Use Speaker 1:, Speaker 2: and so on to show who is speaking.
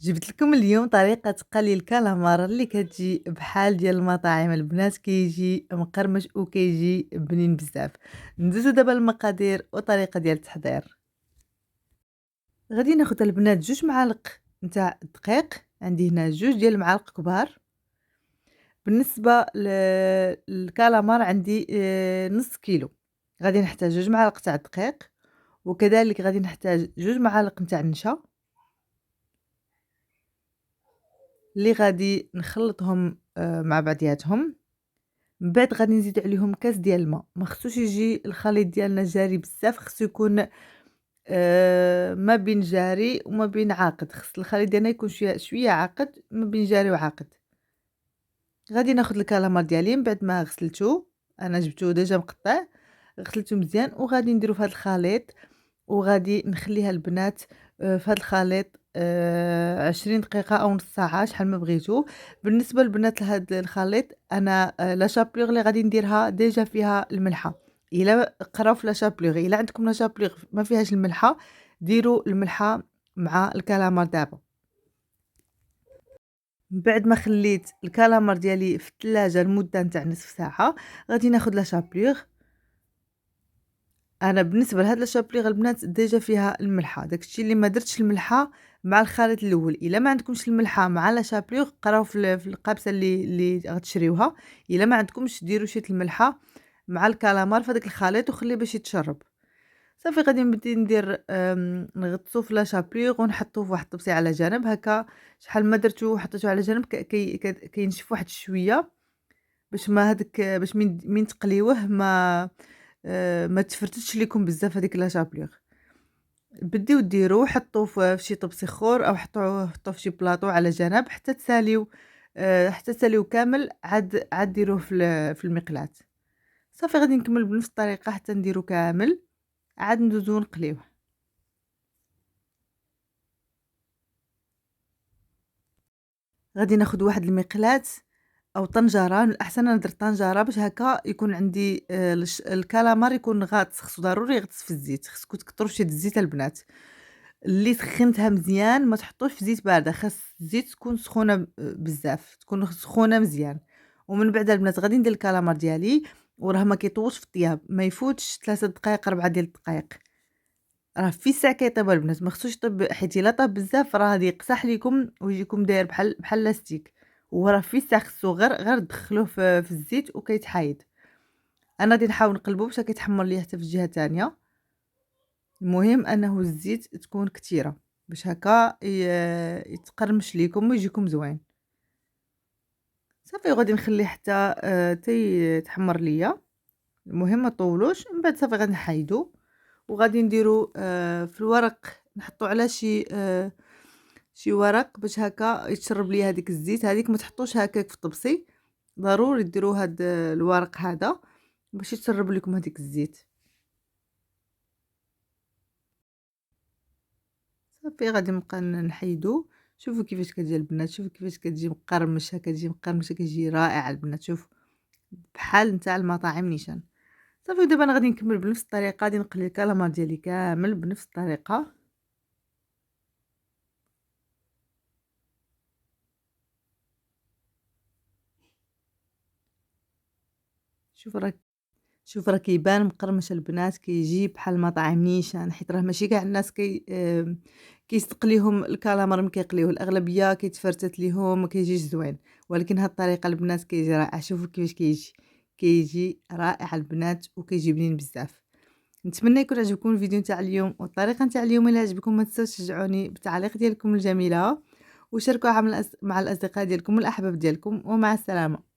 Speaker 1: جبت لكم اليوم طريقة قلي الكالامار اللي كتجي بحال ديال المطاعم البنات، كيجي مقرمش وكيجي بنين بزاف. ندوزو دابا المقادير والطريقة ديال التحضير. غادي ناخد البنات 2 معالق نتاع الدقيق، عندي هنا 2 ديال المعالق كبار. بالنسبة للكالامار عندي نص كيلو، غادي نحتاج 2 معالق تاع الدقيق، وكذلك غادي نحتاج 2 معالق نتاع النشا اللي غادي نخلطهم مع بعضياتهم. من بعد غادي نزيد عليهم كاس ديال الماء، ما خصوش يجي الخليط ديالنا جاري بزاف، خصو يكون ما بين جاري وما بين عاقد، خص الخليط ديالنا يكون شويه عاقد ما بين جاري وعاقد. غادي ناخد الكالامار ديالي من بعد ما غسلته، انا جبته ديجا مقطع، غسلته مزيان وغادي نديرو في هذا الخليط، وغادي نخليها البنات في هذا الخليط 20 دقيقة أو نص ساعة شحال ما بغيتو. بالنسبة للبنات لهاد الخليط أنا لا شابلوغ اللي غادي نديرها ديجا فيها الملحة، إلا قراو في لا شابلوغ، إلا عندكم لا شابلوغ ما فيهاش الملحة ديروا الملحة مع الكالامار دابا. من بعد ما خليت الكالامار ديالي في الثلاجة لمدة نتاع نصف ساعة، غادي ناخد لا شابلوغ. أنا بالنسبة لهاد لاشابليغ البنات ديجا فيها الملحة، داكشي اللي ما درتش الملحة مع الخليط الأول. إلا ما عندكمش الملحة مع لاشابليغ قراو في القابسة اللي غتشريوها، إلا ما عندكمش ديروا شوية الملحة مع الكالامار في هذاك الخليط وخليه باش يتشرب. صافي غادي نبدا ندير نغطسو في لاشابليغ ونحطوه في واحد الطبسي على جنب هكا، شحال ما درتو وحطيتوه على جنب كينشف واحد شوية باش ما هاداك باش من تقليوه ما تفرتتش ليكم بزاف هذيك لا شابليغ. بديو ديروه حطوه في شي طبسي اخر او حطوه في شي بلاطو على جنب حتى تساليو، حتى تساليو كامل، عاد ديروه في المقلاة. صافي غادي نكمل بنفس الطريقه حتى نديرو كامل، عاد ندوزو نقليوه. غادي ناخد واحد المقلاة او طنجره، من الاحسن انا درت طنجره باش هكا يكون عندي الكالامار يكون غاطس، خصو ضروري يغطس في الزيت، خصكم تكثروا شي الزيت البنات. اللي سخنتها مزيان ما تحطوش في زيت بارده، خاص الزيت تكون سخونه بزاف، تكون سخونه مزيان. ومن بعد البنات غادي ندير الكالامار ديالي، وراه ما كيطولش في الطياب، ما يفوتش 3 دقائق 4 ديال الدقائق، راه في الساعه كيطيب البنات، ما خصوش يطيب، حيت الا طاب بزاف راه غادي يقصح ليكم ويجيكم داير بحال لاستيك. وراه في الساعه خصو غير تدخلوه في الزيت وكيتحايد. انا غادي نحاول نقلبو باش كيتحمر ليا حتى في الجهه الثانيه. المهم انه الزيت تكون كثيره باش هكا يتقرمش ليكم ويجيكم زوين. صافي غادي نخليه حتى يتحمر ليا، المهم ما طولوش. من بعد صافي غادي نحيدو وغادي نديرو في الورق، نحطو على شي ورق باش هكا يتشرب ليا هذيك الزيت هذيك، ما تحطوش هكاك في الطبسي، ضروري ديرو هاد الورق هذا باش يتشرب لكم هذيك الزيت. صافي غادي نبقى نحيدو. شوفوا كيفاش كتجي البنات، شوفوا كيفاش كتجي مقرمشه، كتجي مقرمشه، كتجي رائعه البنات، شوف بحال نتاع المطاعم نيشان. صافي دابا انا غادي نكمل بنفس الطريقه، غادي نقلي الكالامار ديالي كامل بنفس الطريقه. شوف راه كيبان مقرمش البنات، كيجي بحال المطاعم نيشان، حيت راه ماشي كاع الناس كيستقليهم الكالامار ملي كيقليوه، الاغلبيه كيتفرتت ليهم ما كيجيش زوين، ولكن هاد الطريقه البنات كيجي رائع. شوفوا كيفاش كيجي رائع البنات وكيجي بنين بزاف. نتمنى يكون عجبكم الفيديو نتاع اليوم والطريقه نتاع اليوم. الا عجبكم ما تنساوش تشجعوني بالتعليق ديالكم الجميله، وشاركوها مع الاصدقاء ديالكم والاحباب ديالكم، ومع السلامه.